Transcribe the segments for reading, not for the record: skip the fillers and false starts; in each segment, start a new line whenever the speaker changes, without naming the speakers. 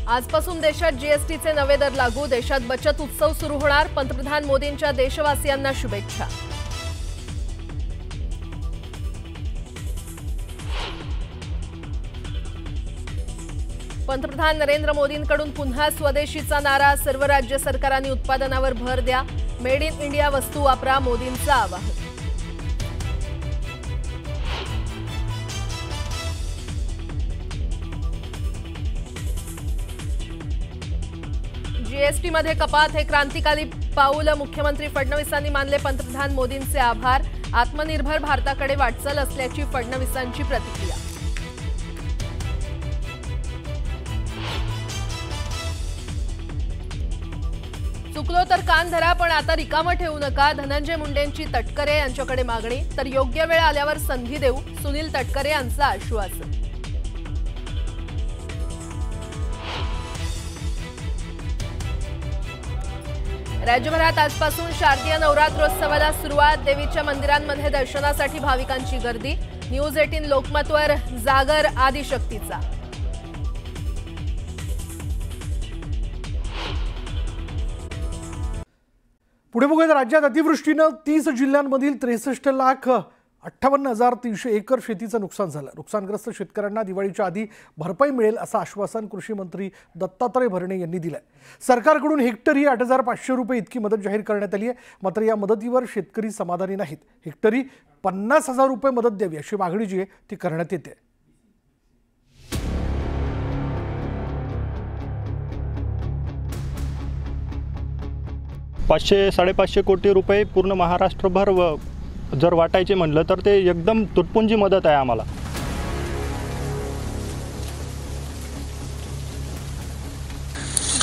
आजपासून देशात जीएसटीचे नवे दर लागू, देशात बचत उत्सव सुरू होणार, पंतप्रधान मोदींच्या देशवासियांना शुभेच्छा। पंतप्रधान नरेंद्र मोदींकडून पुन्हा स्वदेशीचा नारा, सर्व राज्य सरकारांनी उत्पादनावर भर द्या, मेड इन इंडिया वस्तू वापरा, मोदींचं आवाहन। जीएसटी मध्ये कपात हे क्रांतिकारी पाऊल, मुख्यमंत्री फडणवीसांनी मानले पंतप्रधान मोदींचे आभार, आत्मनिर्भर भारताकडे वाटचाल असल्याची फडणवीसांची प्रतिक्रिया। चुकलो तर कान धरा, पण आता रिकामं ठेवू नका, धनंजय मुंडेंची तटकरे यांच्याकडे मागणी, तर योग्य वेळ आल्यावर संधी देऊ, सुनील तटकरे यांचं आश्वासन। राज्यभरात आजपासून शारदीय नवरात्रोत्सवाला सुरुवात, देवीच्या मंदिरांमध्ये दर्शनासाठी भाविकांची गर्दी, न्यूज 18 लोकमतवर जागर आदिशक्तीचा।
पुढे बघूयात राज्यात अतिवृष्टीनं 30 जिल्ह्यांमधील 63,58,300 एकर शेतीचं नुकसान झालं। नुकसानग्रस्त शेतकऱ्यांना दिवाळीच्या आधी भरपाई मिळेल असं आश्वासन कृषी मंत्री दत्तात्रय भरणे यांनी दिलंय। सरकारकडून हेक्टरी 8,500 रुपये इतकी मदत जाहीर करण्यात आली आहे, मात्र या मदतीवर शेतकरी समाधानी नाहीत। हेक्टरी 50,000 रुपये मदत द्यावी अशी मागणी जी आहे ती करण्यात येते।
500-550 कोटी रुपये पूर्ण महाराष्ट्रभर जर वाटायचे म्हणलं तर ते एकदम तुटपुंजी मदत आहे आम्हाला।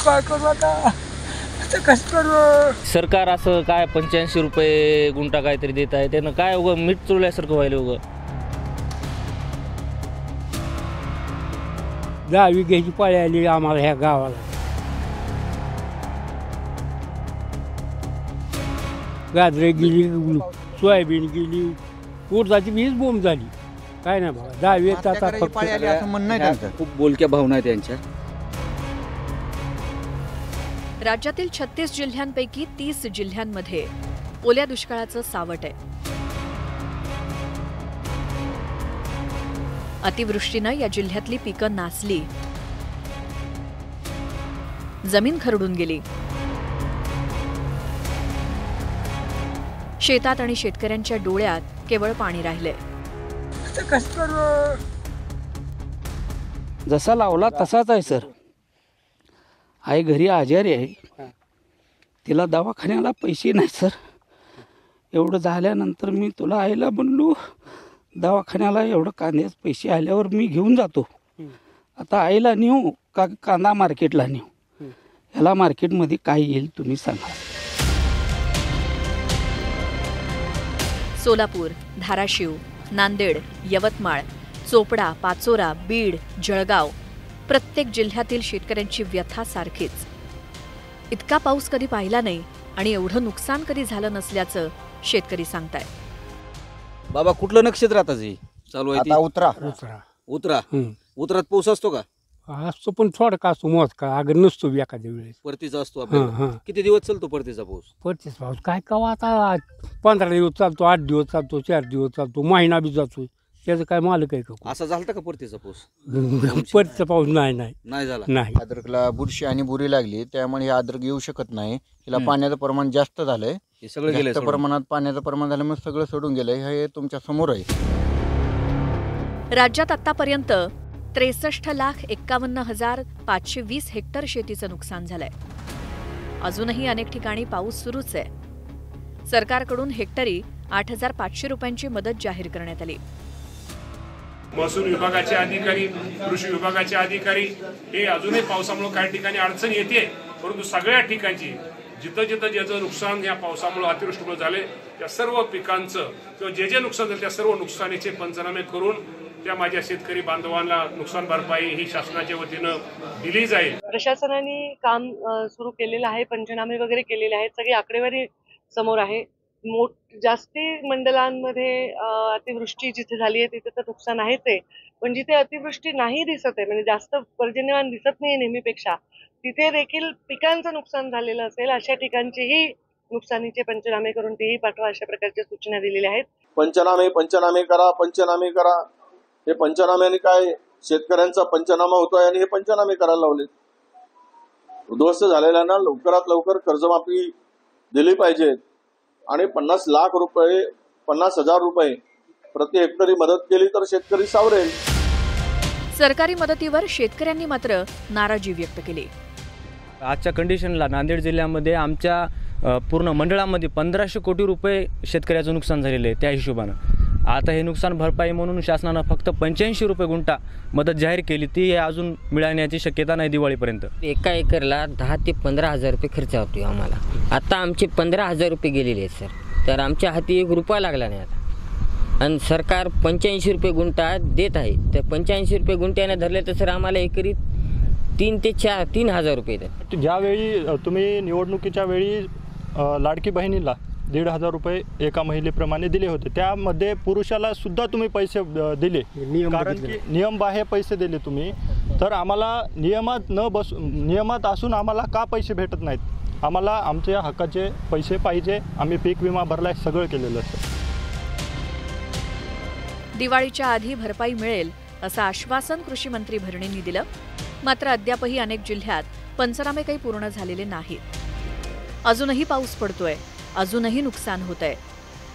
काय करू आता, कसं करू? सरकार असं काय 85 रुपये गुंठा काहीतरी देत आहे, त्यानं काय उगं मीठ चुरल्यासारखं व्हायला उगं।
10 विघ्याची पाळी आली आम्हाला ह्या गावाला। गाजरे गेली, सोयाबीन गेली, उडदाची बीज बोंब झाली, काय नाही बाबा। 10 वेळ आता फक्त
असं म्हणणं आहे त्यांचं।
खूप बोलक्या भावना आहेत त्यांच्या।
राज्यातील 36 जिल्ह्यांपैकी 30 जिल्ह्यांमध्ये ओल्या दुष्काळाचं सावट आहे। अतिवृष्टीनं या जिल्ह्यातली पिकं नासली, जमीन खरडून गेली, शेतात आणि शेतकऱ्यांच्या डोळ्यात केवळ पाणी राहिले।
जसा लावला तसाच आहे सर। आई घरी आजारी आहे, तिला दवाखान्याला पैसे नाही सर। एवढं झाल्यानंतर मी तुला आईला म्हणलो दवाखान्याला एवढं कांद्याचे पैसे आल्यावर मी घेऊन जातो। आता आईला नेऊ का कांदा मार्केटला नेऊ? ह्याला मार्केटमध्ये काय येईल तुम्ही सांगा।
सोलापूर, धाराशिव, नांदेड, यवतमाळ, चोपडा, पाचोरा, बीड, जळगाव, प्रत्येक जिल्ह्यातील शेतकऱ्यांची व्यथा सारखीच। इतका पाऊस कधी पाहिला नाही आणि एवढं नुकसान कधी झालं नसल्याचं शेतकरी सांगतायत।
बाबा कुठलं नक्षत्र आता जी चालू आहे?
उतरा
उतरा उतरात पाऊस असतो का?
असतो, पण थोडा का असतो मोज का अगर नसतो एखाद्या वेळेस।
परतीचा असतो आपल्याला। किती दिवस चालतो परतीचा पाऊस?
परतीच पाऊस काय कवा आता 15 दिवस चालतो, 8 दिवस चालतो, 4 दिवस चालतो, महिना बी जातो, त्याचं काय मालक आहे का?
असं झालं का परतीचा पाऊस?
परतीचा पाऊस नाही
झाला
नाही।
अद्रकला बुरशी आणि बुरी लागली, त्यामुळे हे अद्रक येऊ शकत नाही। हिला पाण्याचं प्रमाण जास्त झालंय,
हे सगळं गेलं
जास्त प्रमाणात पाण्याचं प्रमाण झाल्यामुळे सगळं सोडून गेलंय। हे तुमच्या समोर आहे।
राज्यात आतापर्यंत 63,51,520 हेक्टर शेतीचं नुकसान झालंय। अजूनही अनेक ठिकाणी पाऊस सुरूच आहे। सरकारकडून हेक्टरी 8,500 रुपयांची मदत जाहीर करण्यात आली।
महसूल विभागाचे अधिकारी, कृषी विभागाचे अधिकारी हे अजूनही पावसामुळे काही ठिकाणी अडचण येते, परंतु सगळ्या ठिकाणची जिथं ज्याचं नुकसान या पावसामुळे अतिवृष्टीमुळे झाले त्या सर्व पिकांचं किंवा जे नुकसान झालं त्या सर्व नुकसानीचे पंचनामे करून त्या माझ्या शेतकरी बांधवांना नुकसान भरपाई ही शासनाच्या वतीनं दिली जाईल।
प्रशासनाने काम सुरू केलेलं आहे, पंचनामे वगैरे केलेले आहेत, सगळी आकडेवारी समोर आहे। जास्ती मंडलांमध्ये अतिवृष्टी जिथे झाली आहे तिथे तर नुकसान आहेच आहे, पण जिथे अतिवृष्टी नाही दिसत आहे, म्हणजे जास्त पर्जन्यमान दिसत नाही नेहमीपेक्षा, तिथे देखील पिकांचं नुकसान झालेलं असेल अशा ठिकाणचेही नुकसानीचे पंचनामे करून तेही पाठवा, अशा प्रकारच्या सूचना दिलेल्या आहेत.
पंचनामे करा. हे पंचनाम्याने काय शेतकऱ्यांचा पंचनामा होतोय आणि हे पंचनामे करायला लावले. उद्ध्वस्त झालेल्यांना लवकरात लवकर कर्जमाफी दिली पाहिजे आणि 50,00,000 रुपये प्रति हेक्टरी मदत केली तर शेतकरी सावरेल.
सरकारी मदतीवर शेतकऱ्यांनी मात्र नाराजी व्यक्त केली.
आजच्या कंडिशनला नांदेड जिल्ह्यामध्ये आमच्या पूर्ण मंडळामध्ये 1500 कोटी रुपये शेतकऱ्याचं नुकसान झालेलं आहे. त्या हिशोबानं आता हे नुकसान भरपाई म्हणून शासनानं फक्त 85 रुपये गुंठा मदत जाहीर केली. ती अजून मिळण्याची शक्यता नाही दिवाळीपर्यंत.
एका एकरला 10,000 ते 15,000 रुपये खर्च होतो आम्हाला. आता आमचे 15,000 रुपये गेलेले आहेत सर. तर आमच्या हाती 1 रुपया लागला नाही आता. आणि सरकार 85 रुपये गुंठा देत आहे. तर 85 रुपये गुंठ्याने धरले तर सर आम्हाला एकरी 3,000 ते 3,000 रुपये येतात.
ज्यावेळी तुम्ही निवडणुकीच्या वेळी लाडकी बहिणीला 1,500 रुपये एका महिलेप्रमाणे दिले होते, त्यामध्ये पुरुषाला सुद्धा तुम्ही पैसे दिले, कारण की नियमबाह्य पैसे दिले तुम्ही. तर आम्हाला नियमात असून आम्हाला का पैसे भेटत नाहीत? आम्हाला आमच्या हक्काचे पैसे पाहिजे. आम्ही पीक विमा भरलाय, सगळं केलेलं असतं.
दिवाळीच्या आधी भरपाई मिळेल असं आश्वासन कृषी मंत्री भरणेंनी दिलं. मात्र अद्यापही अनेक जिल्ह्यात पंचनामे काही पूर्ण झालेले नाहीत. अजूनही पाऊस पडतोय, अजूनही नुकसान होतंय.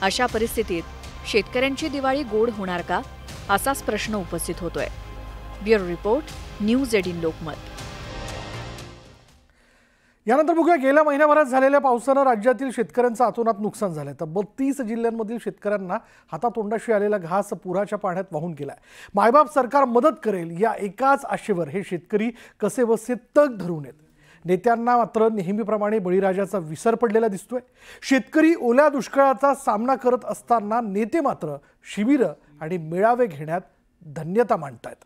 अशा परिस्थितीत शेतकऱ्यांची दिवाळी गोड होणार का, असाच प्रश्न उपस्थित होतोय. Bureau report, news 18 Lokmat.
यानंतर बघूया गेल्या महिन्याभरात झालेल्या पावसानं राज्यातील शेतकऱ्यांचं अतोनात नुकसान झालंय. तब्बल 30 जिल्ह्यांमधील शेतकऱ्यांना हातातोंडाशी आलेला घास पुराच्या पाण्यात वाहून गेलाय. मायबाप सरकार मदत करेल या एकाच आशेवर हे शेतकरी कसेबसे तग धरून आहेत. नेत्यांना मात्र नेहमीप्रमाणे बळीराजाचा विसर पडलेला दिसतोय. शेतकरी ओल्या दुष्काळाचा सामना करत असताना नेते मात्र शिबिरं आणि मेळावे घेण्यात धन्यता मानतायत.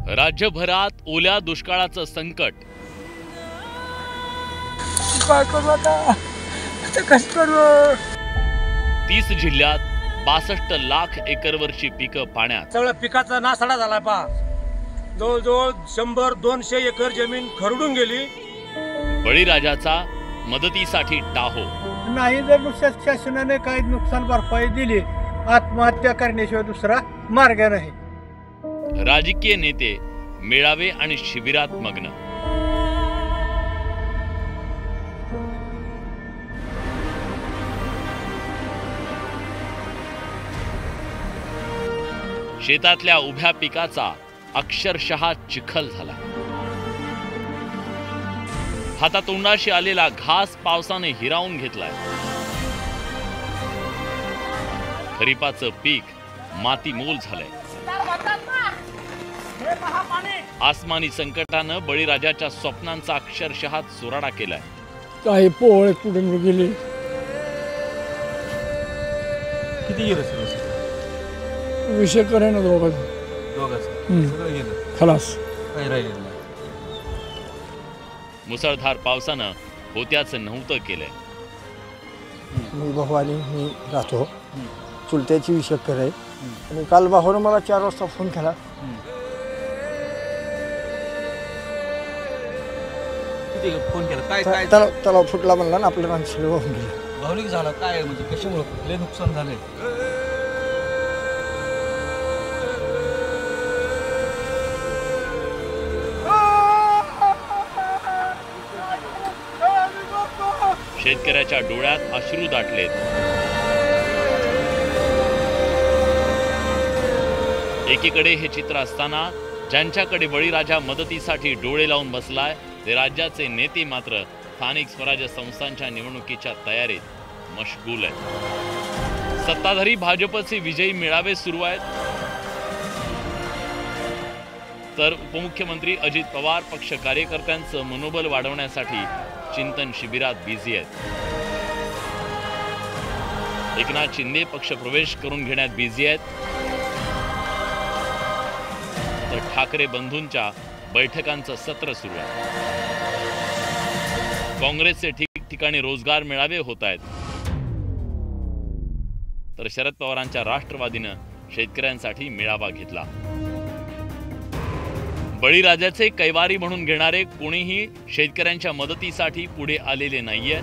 राज्यभरात ओल्या दुष्काळाचं संकट. 30 जिल्ह्यात 62 लाख एकरवरची पिकं पाण्यात.
सगळं पिकाचा नासाडा झाला पहा. जवळजवळ 100-200 एकर जमीन खरडून गेली.
बळीराजाचा मदतीसाठी टाहो.
नाही जर नुकसान शासनाने काही नुकसान भरपाई दिली, आत्महत्या करण्याशिवाय दुसरा मार्ग नाही.
राजकीय नेते मेळावे आणि शिबिरात मग्न. शेतातल्या उभ्या पिकाचा अक्षरशः चिखल झाला. हातातोंडाशी आलेला घास पावसाने हिरावून घेतलाय. खरीपाचं पीक मातीमोल झालंय. आसमानी संकटानं बळीराजाच्या स्वप्नांचा अक्षरशः चुराडा केलाय.
काही पोळे पुढून गेले.
किती गेलं?
विषय करे ना दोघांचं खलास.
मुसळधार पावसानं होत्याचं नव्हतं केलंय.
मी भवानी मी राहतो, चुलत्याची विषय आहे. आणि काल भावानं मला 4 वाजता फोन केला.
फोन केला काय काय
तलाव फुटला म्हणला ना, आपल्या माणसाला वाहून गेलं.
भावनिक झाला काय, म्हणजे कशामुळे कुठले नुकसान झाले?
शेतकऱ्याच्या डोळ्यात अश्रू दाटलेत. एकीकडे हे चित्र असताना ज्यांच्याकडे बळीराजा मदतीसाठी डोळे लावून बसलाय ते राज्याचे नेते मात्र स्थानिक स्वराज्य संस्थांच्या निवडणुकीच्या तयारीत मशगूल आहेत. सत्ताधारी भाजपचे विजयी मेळावे सुरू आहेत, तर उपमुख्यमंत्री अजित पवार पक्ष कार्यकर्त्यांचं मनोबल वाढवण्यासाठी चिंतन शिबिरात बिझी आहेत. एकनाथ शिंदे पक्ष प्रवेश करून घेण्यात बिझी आहेत, तर ठाकरे बंधूंच्या बैठकांचं सत्र सुरू आहे. काँग्रेसचे ठिकठिकाणी रोजगार मेळावे होत आहेत, तर शरद पवारांच्या राष्ट्रवादीनं शेतकऱ्यांसाठी मेळावा घेतला। बळीराजाचे कैवारी म्हणून घेणारे कोणीही शेतकऱ्यांच्या मदतीसाठी पुढे आलेले नाहीये।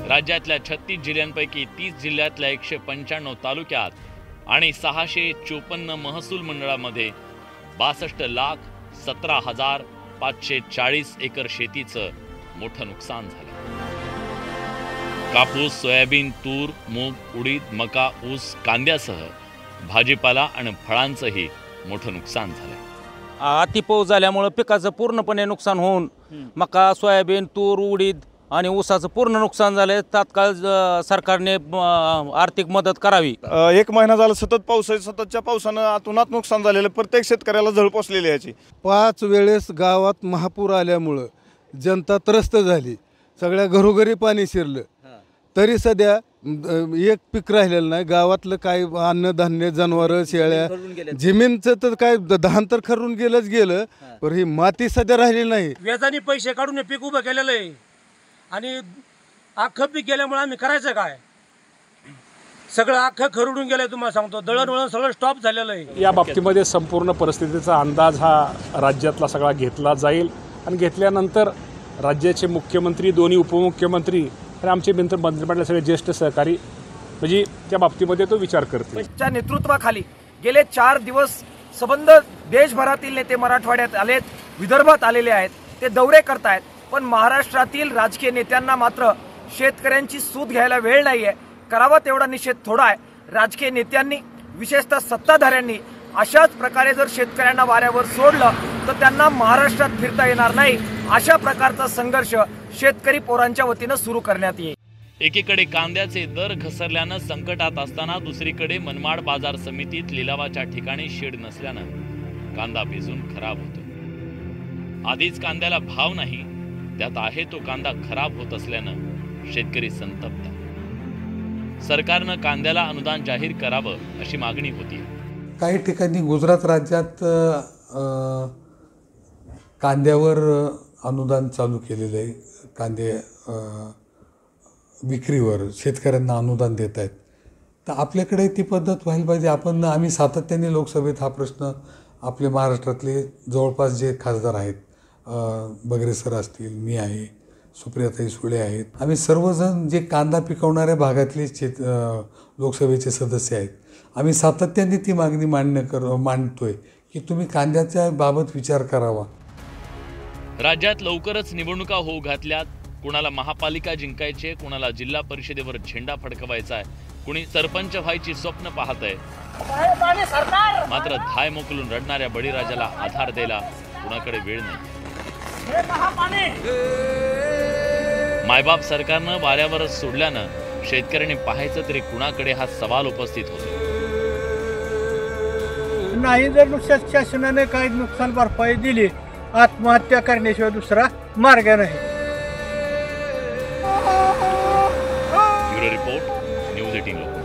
राज्यातल्या 36 जिल्ह्यांपैकी 30 जिल्ह्यातल्या 195 तालुक्यात आणि 654 महसूल मंडळामध्ये 62,17,540 एकर शेतीचं मोठं नुकसान झालं। कापूस, सोयाबीन, तूर, मूग, उडीद, मका, ऊस, कांद्यासह भाजीपाला आणि फळांचंही मोठं नुकसान झालं।
अतिपाऊस झाल्यामुळे पिकाचं पूर्णपणे नुकसान होऊन मका, सोयाबीन, तूर, उडीद आणि ऊसाचं पूर्ण नुकसान झालंय। तात्काळ सरकारने आर्थिक मदत करावी।
1 महिना झाला सतत पाऊस आहे, सततच्या पावसानं अतोनात नुकसान झालेलं, प्रत्येक शेतकऱ्याला झळ पोचलेली याची।
5 वेळेस गावात महापूर आल्यामुळं जनता त्रस्त झाली, सगळ्या घरोघरी पाणी शिरलं, तरी सध्या एक पीक राहिलेलं नाही। गावातलं काय अन्नधान्य, जनावरं, शेळ्या, जमीनचं तर काय धान तर खरून गेलंच गेलं, पण ही माती सध्या राहिली नाही।
व्याजाने पैसे काढून हे पीक उभं केलेलं आहे आणि अख्खं पीक गेल्यामुळे आम्ही करायचं काय? सगळं अख्खं खरडून गेलंय। तुम्हाला सांगतो, दळणवळण सगळं स्टॉप झालेलं आहे।
या बाबतीमध्ये संपूर्ण परिस्थितीचा अंदाज हा राज्यातला सगळा घेतला जाईल आणि घेतल्यानंतर राज्याचे मुख्यमंत्री, दोन्ही उपमुख्यमंत्री आणि आमचे मंत्रिमंडळातले सगळे ज्येष्ठ सहकारी म्हणजे त्या बाबतीमध्ये तो विचार करतील।
च्या नेतृत्वाखाली गेले 4 दिवस संबंध देशभरातील नेते मराठवाड्यात आलेत, विदर्भात आलेले आहेत, ते दौरे करतायत, पण महाराष्ट्रातील राजकीय नेत्यांना मात्र शेतकऱ्यांची सूत घ्यायला वेळ नाहीये। करावा तेवढा निषेध थोडा आहे। राजकीय नेत्यांनी, विशेषतः सत्ताधाऱ्यांनी अशाच प्रकारे जर शेतकऱ्यांना वाऱ्यावर सोडलं तर त्यांना महाराष्ट्रात फिरता येणार नाही। अशा प्रकारचा संघर्ष शेतकरी पोरांच्या वतीनं सुरू करण्यात येईल।
एकीकडे कांद्याचे दर घसरल्यानं संकटात असताना दुसरीकडे मनमाड बाजार समितीत लिलावाच्या ठिकाणी शेड नसल्यानं कांदा भिजून खराब होतो। आधीच कांद्याला भाव नाही, त्यात आहे तो कांदा खराब होत असल्यानं शेतकरी संतप्त। सरकारनं कांद्याला अनुदान जाहीर करावं अशी मागणी होती।
काही ठिकाणी गुजरात राज्यात कांद्यावर अनुदान चालू केलेलं आहे। कांदे विक्रीवर शेतकऱ्यांना अनुदान देत आहेत, तर आपल्याकडे ती पद्धत व्हायला पाहिजे। आम्ही सातत्याने लोकसभेत हा प्रश्न आपले महाराष्ट्रातले जवळपास जे खासदार आहेत, बगरे सर असतील, मी आहे, सुप्रियाताई सुळे आहेत, आम्ही सर्वजण जे कांदा पिकवणाऱ्या भागातले लोकसभेचे सदस्य आहेत, आम्ही सातत्याने ती मागणी मांडतोय की तुम्ही कांद्याच्या बाबत विचार करावा।
राज्यात लवकरच निवडणुका होऊ घातल्यात। कुणाला महापालिका जिंकायचे, कुणाला जिल्हा परिषदेवर झेंडा फडकवायचा आहे, कुणी सरपंच व्हायची स्वप्न पाहतंय, मात्र धाय मोकलून रडणाऱ्या बळीराजाला आधार द्यायला कुणाकडे वेळ नाही। मायबाप सरकारनं वाऱ्यावरच सोडल्यानं शेतकऱ्यांनी पाहायचं तरी कुणाकडे हा सवाल उपस्थित होतो।
नाही जर शासनाने काही नुकसान भरपाई दिली, आत्महत्या करण्याशिवाय दुसरा मार्ग नाही।
Bureau report, news 18 Lokmat.